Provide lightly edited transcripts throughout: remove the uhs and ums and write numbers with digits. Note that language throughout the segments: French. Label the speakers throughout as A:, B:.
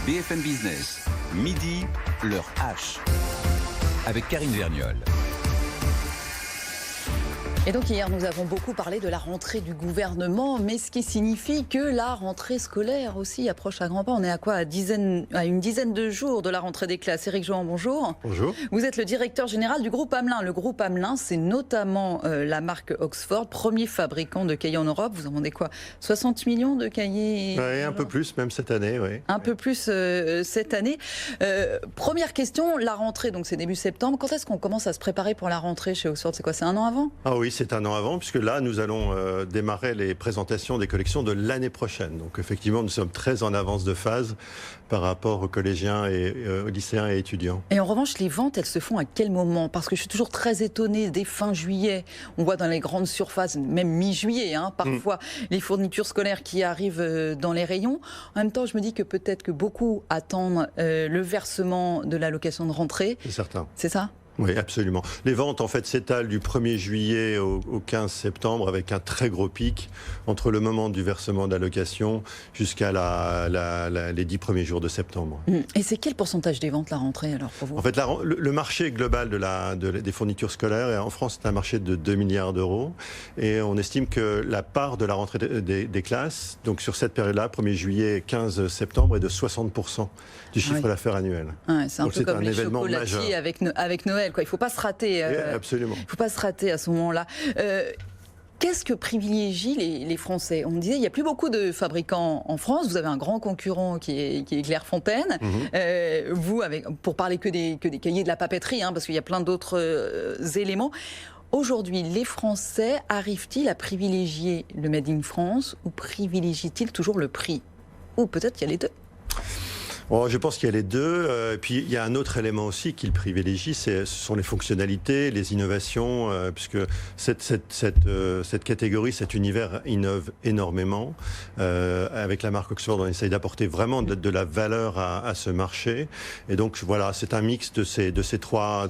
A: BFM Business, midi, l'heure H, avec Karine Vergnol.
B: Et donc hier, nous avons beaucoup parlé de la rentrée du gouvernement, mais ce qui signifie que la rentrée scolaire aussi approche à grands pas. On est à quoi ? À une dizaine de jours de la rentrée des classes. Éric Jouan, bonjour.
C: Bonjour.
B: Vous êtes le directeur général du groupe Hamelin. Le groupe Hamelin, c'est notamment la marque Oxford, premier fabricant de cahiers en Europe. Vous en vendez quoi ? 60 millions de cahiers ?
C: Oui, un peu plus, même cette année, oui.
B: Un peu plus cette année. Première question, la rentrée, donc c'est début septembre. Quand est-ce qu'on commence à se préparer pour la rentrée chez Oxford ? C'est quoi ? C'est un an avant ?
C: Ah oui, c'est un an avant, puisque là, nous allons démarrer les présentations des collections de l'année prochaine. Donc effectivement, nous sommes très en avance de phase par rapport aux collégiens et aux lycéens et étudiants.
B: Et en revanche, les ventes, elles se font à quel moment ? Parce que je suis toujours très étonnée, dès fin juillet, on voit dans les grandes surfaces, même mi-juillet, parfois, les fournitures scolaires qui arrivent dans les rayons. En même temps, je me dis que peut-être que beaucoup attendent le versement de l'allocation de rentrée.
C: C'est certain.
B: C'est ça ?
C: Oui, absolument. Les ventes, en fait, s'étalent du 1er juillet au 15 septembre avec un très gros pic entre le moment du versement d'allocation jusqu'à les 10 premiers jours de septembre.
B: Et c'est quel pourcentage des ventes, la rentrée, alors, pour vous ?
C: En fait, le marché global des fournitures scolaires, en France, c'est un marché de 2 milliards d'euros. Et on estime que la part de la rentrée des classes, donc sur cette période-là, 1er juillet, 15 septembre, est de 60% du chiffre d'affaires annuel.
B: Ouais, c'est un
C: donc
B: peu comme les chocolatiers avec Noël. Quoi. Il ne faut pas se rater.
C: Absolument.
B: Il ne faut pas se rater à ce moment-là. Qu'est-ce que privilégient les Français ? On me disait, il n'y a plus beaucoup de fabricants en France. Vous avez un grand concurrent qui est Clairefontaine. Vous, pour parler que des cahiers de la papeterie, parce qu'il y a plein d'autres éléments. Aujourd'hui, les Français arrivent-ils à privilégier le Made in France ou privilégient-ils toujours le prix ? Ou peut-être qu'il y a les deux ?
C: Je pense qu'il y a les deux. Et puis il y a un autre élément aussi qu'il privilégie, ce sont les fonctionnalités, les innovations, puisque cette catégorie, cet univers innove énormément. Avec la marque Oxford, on essaye d'apporter vraiment de la valeur à ce marché. Et donc voilà, c'est un mix de ces trois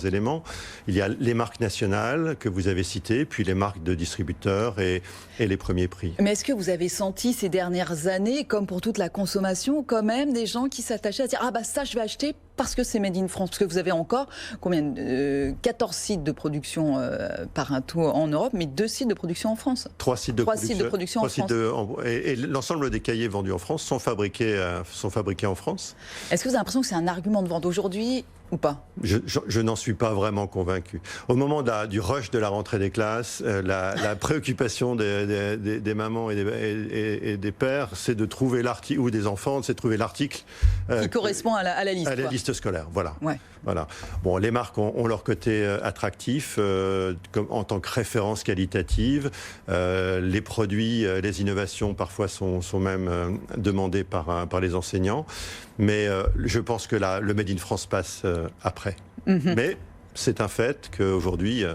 C: éléments. Il y a les marques nationales que vous avez citées, puis les marques de distributeurs et les premiers prix.
B: Mais est-ce que vous avez senti ces dernières années, comme pour toute la consommation, quand même des gens qui s'attachaient à dire « Ah bah ça je vais acheter parce que c'est Made in France ». Parce que vous avez encore combien 14 sites de production par un tout en Europe, mais 2 sites de production en France.
C: 3 sites de production
B: en France.
C: Et l'ensemble des cahiers vendus en France sont fabriqués en France.
B: Est-ce que vous avez l'impression que c'est un argument de vente aujourd'hui ou pas ?
C: Je n'en suis pas vraiment convaincu. Au moment du rush de la rentrée des classes, la préoccupation des mamans et des pères, c'est de trouver l'article, ou des enfants, c'est de trouver l'article
B: qui correspond à la liste.
C: À la liste scolaire, voilà.
B: Ouais.
C: Voilà. Bon, les marques ont leur côté attractif en tant que référence qualitative. Les produits, les innovations parfois sont même demandés par les enseignants. Mais je pense que le Made in France passe après. Mais c'est un fait qu'aujourd'hui,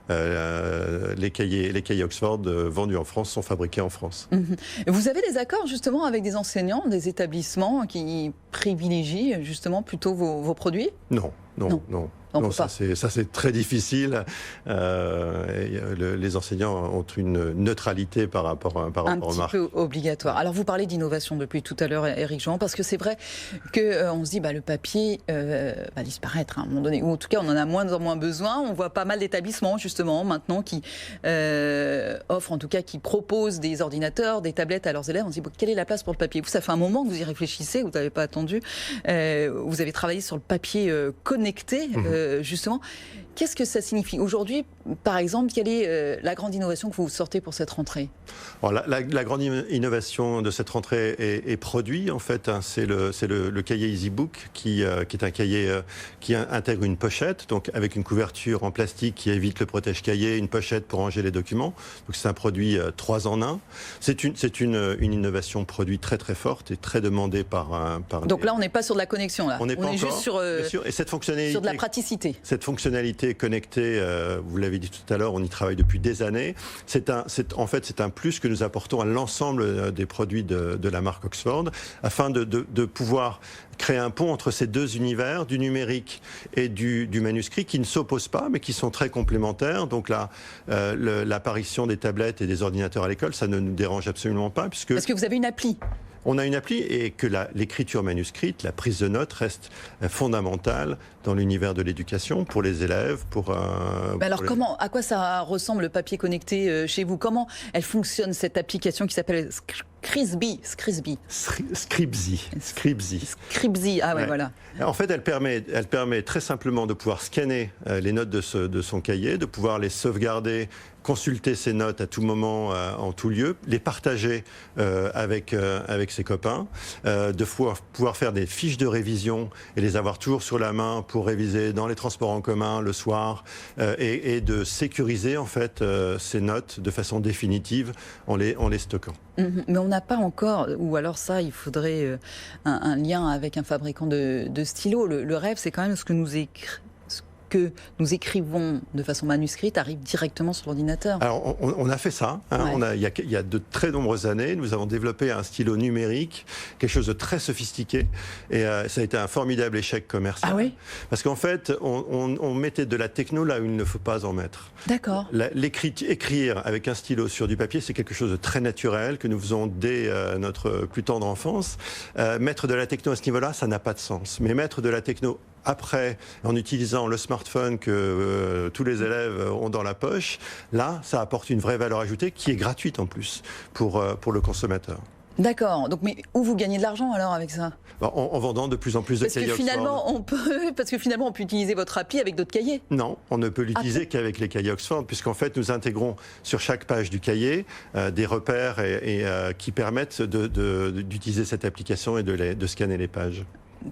C: les cahiers Oxford vendus en France sont fabriqués en France.
B: Vous avez des accords justement avec des enseignants, des établissements qui privilégient justement plutôt vos produits ?
C: Non. Non, ça c'est très difficile. Les enseignants ont une neutralité par rapport aux marques.
B: Un petit peu obligatoire. Alors vous parlez d'innovation depuis tout à l'heure, Éric Jouan, parce que c'est vrai qu'on se dit le papier va disparaître à un moment donné, ou en tout cas on en a moins en moins besoin. On voit pas mal d'établissements justement maintenant qui offrent, en tout cas qui proposent des ordinateurs, des tablettes à leurs élèves. On se dit quelle est la place pour le papier ? Vous, ça fait un moment que vous y réfléchissez, vous n'avez pas attendu. Vous avez travaillé sur le papier connecté. Justement, qu'est-ce que ça signifie ? Aujourd'hui, par exemple, quelle est la grande innovation que vous sortez pour cette rentrée ?
C: Alors, la grande innovation de cette rentrée est produit, en fait. C'est le cahier EasyBook qui est un cahier qui intègre une pochette, donc avec une couverture en plastique qui évite le protège-cahier, une pochette pour ranger les documents. Donc c'est un produit 3 en 1. C'est une innovation produit très très forte et très demandée par
B: donc là, on n'est pas sur de la connexion, là.
C: On est
B: juste sur,
C: bien sûr. Et cette fonctionnalité,
B: sur de la praticité.
C: Cette fonctionnalité connectée, vous l'avez dit tout à l'heure, on y travaille depuis des années. C'est un plus que nous apportons à l'ensemble des produits de la marque Oxford, afin de pouvoir créer un pont entre ces deux univers, du numérique et du manuscrit, qui ne s'opposent pas, mais qui sont très complémentaires. Donc là, l'apparition des tablettes et des ordinateurs à l'école, ça ne nous dérange absolument pas.
B: Parce que vous avez une appli.
C: On a une appli et que l'écriture manuscrite, la prise de notes reste fondamentale dans l'univers de l'éducation pour les élèves.
B: Mais alors à quoi ça ressemble le papier connecté chez vous? Comment elle fonctionne cette application qui s'appelle Scribzy. Ah ouais, voilà.
C: En fait, elle permet très simplement de pouvoir scanner les notes de son cahier, de pouvoir les sauvegarder, consulter ces notes à tout moment, en tout lieu, les partager avec ses copains, de pouvoir faire des fiches de révision et les avoir toujours sur la main pour réviser dans les transports en commun le soir, et de sécuriser en fait ces notes de façon définitive en les stockant.
B: Mais on n'a pas encore, ou alors ça, il faudrait un lien avec un fabricant de stylos. Le rêve, c'est quand même ce que nous écrivons de façon manuscrite arrive directement sur l'ordinateur.
C: Alors, on a fait ça.
B: Ouais.
C: Il y a de très nombreuses années, nous avons développé un stylo numérique, quelque chose de très sophistiqué. Et ça a été un formidable échec commercial.
B: Ah oui ?
C: Parce qu'en fait, on mettait de la techno là où il ne faut pas en mettre.
B: D'accord.
C: Écrire avec un stylo sur du papier, c'est quelque chose de très naturel que nous faisons dès notre plus tendre enfance. Mettre de la techno à ce niveau-là, ça n'a pas de sens. Mais mettre de la techno après, en utilisant le smartphone que tous les élèves ont dans la poche, là, ça apporte une vraie valeur ajoutée qui est gratuite en plus pour le consommateur.
B: D'accord. Donc, mais où vous gagnez de l'argent alors avec ça ?
C: En vendant de plus en plus de cahiers Oxford.
B: Parce que finalement, on peut utiliser votre appli avec d'autres cahiers.
C: Non, on ne peut l'utiliser qu'avec les cahiers Oxford, puisqu'en fait, nous intégrons sur chaque page du cahier des repères qui permettent d'utiliser cette application et de scanner les pages.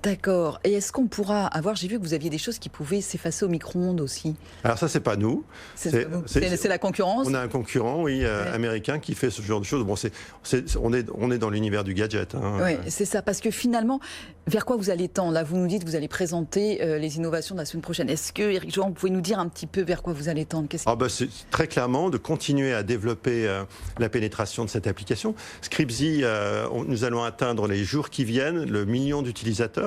B: D'accord. Et est-ce qu'on pourra avoir... J'ai vu que vous aviez des choses qui pouvaient s'effacer au micro-ondes aussi.
C: Alors ça, c'est pas nous.
B: C'est la concurrence.
C: On a un concurrent, oui, américain qui fait ce genre de choses. Bon, on est dans l'univers du gadget.
B: Oui, c'est ça. Parce que finalement, vers quoi vous allez tendre ? Là, vous nous dites que vous allez présenter les innovations de la semaine prochaine. Est-ce que, Éric Jouan, vous pouvez nous dire un petit peu vers quoi vous allez tendre ?
C: C'est très clairement de continuer à développer la pénétration de cette application. Scribzy, nous allons atteindre les jours qui viennent le 1 million d'utilisateurs.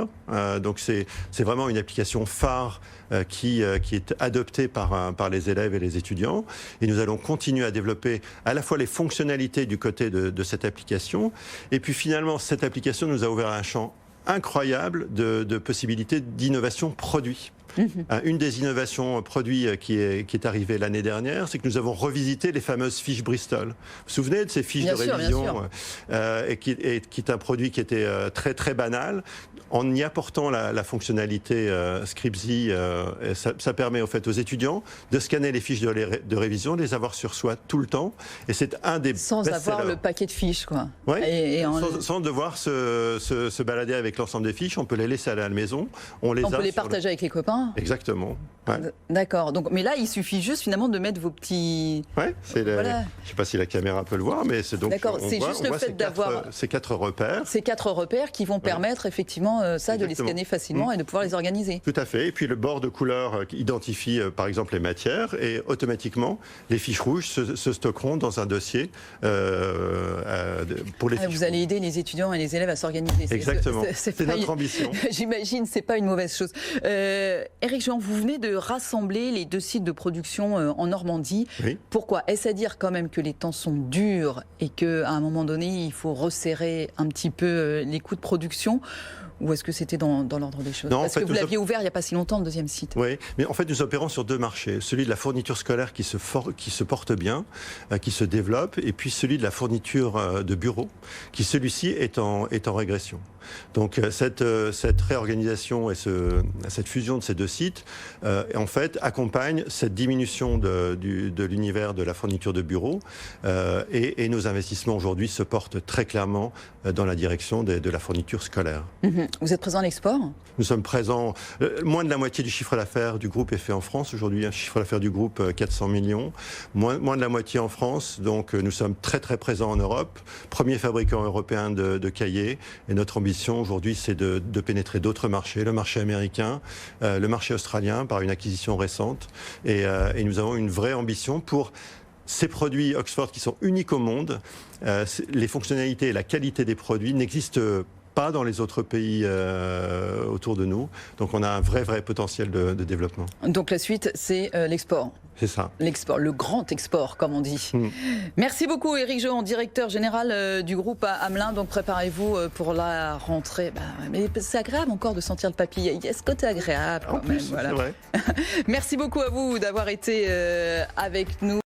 C: Donc c'est vraiment une application phare qui est adoptée par les élèves et les étudiants. Et nous allons continuer à développer à la fois les fonctionnalités du côté de cette application. Et puis finalement, cette application nous a ouvert un champ incroyable de possibilités d'innovation produit. Une des innovations produits qui est arrivée l'année dernière, c'est que nous avons revisité les fameuses fiches Bristol. Vous vous souvenez de ces fiches de révision et qui est un produit qui était très très banal. En y apportant la fonctionnalité Scribzy, ça permet au fait aux étudiants de scanner les fiches de révision, de les avoir sur soi tout le temps. Et c'est un des
B: sans avoir le paquet de fiches, quoi.
C: Oui, sans devoir se balader avec l'ensemble des fiches, on peut les laisser aller à la maison. On peut
B: les partager avec les copains.
C: Exactement. Ouais.
B: D'accord. Donc, mais là, il suffit juste finalement de mettre vos petits.
C: Ouais, voilà. Je ne sais pas si la caméra peut le voir, mais c'est donc.
B: D'accord. C'est juste le fait d'avoir
C: ces 4 repères.
B: Ces 4 repères qui vont permettre effectivement de les scanner facilement et de pouvoir les organiser.
C: Tout à fait. Et puis le bord de couleur qui identifie par exemple les matières et automatiquement les fiches rouges se stockeront dans un dossier pour les fiches
B: Vous allez aider les étudiants et les élèves à s'organiser.
C: Exactement. C'est notre ambition.
B: J'imagine, c'est pas une mauvaise chose. Éric Jouan, vous venez de rassembler les 2 sites de production en Normandie.
C: Oui.
B: Pourquoi ? Est-ce à dire quand même que les temps sont durs et qu'à un moment donné, il faut resserrer un petit peu les coûts de production ? Ou est-ce que c'était dans l'ordre des choses ? Parce que vous l'aviez ouvert il n'y a pas si longtemps, le 2e site.
C: Oui, mais en fait, nous opérons sur 2 marchés. Celui de la fourniture scolaire qui se porte bien, qui se développe, et puis celui de la fourniture de bureaux, qui celui-ci est en régression. Donc cette réorganisation et cette fusion de ces 2 sites, en fait, accompagne cette diminution de l'univers de la fourniture de bureaux, et nos investissements aujourd'hui se portent très clairement dans la direction de la fourniture scolaire.
B: Vous êtes présent à l'export ?
C: Nous sommes présents, moins de la moitié du chiffre d'affaires du groupe est fait en France. Aujourd'hui, un chiffre d'affaires du groupe 400 millions, moins de la moitié en France. Donc nous sommes très très présents en Europe, premier fabricant européen de cahiers. Et notre ambition aujourd'hui, c'est de pénétrer d'autres marchés, le marché américain, le marché australien par une acquisition récente. Et nous avons une vraie ambition pour ces produits Oxford qui sont uniques au monde. Les fonctionnalités et la qualité des produits n'existent pas dans les autres pays autour de nous. Donc on a un vrai potentiel de développement.
B: Donc la suite, c'est l'export.
C: C'est ça.
B: L'export, le grand export, comme on dit. Merci beaucoup, Éric Jehan, directeur général du groupe Hamelin. Donc préparez-vous pour la rentrée. Mais c'est agréable encore de sentir le papy. Il y a ce côté agréable quand même. Voilà.
C: C'est vrai.
B: Merci beaucoup à vous d'avoir été avec nous.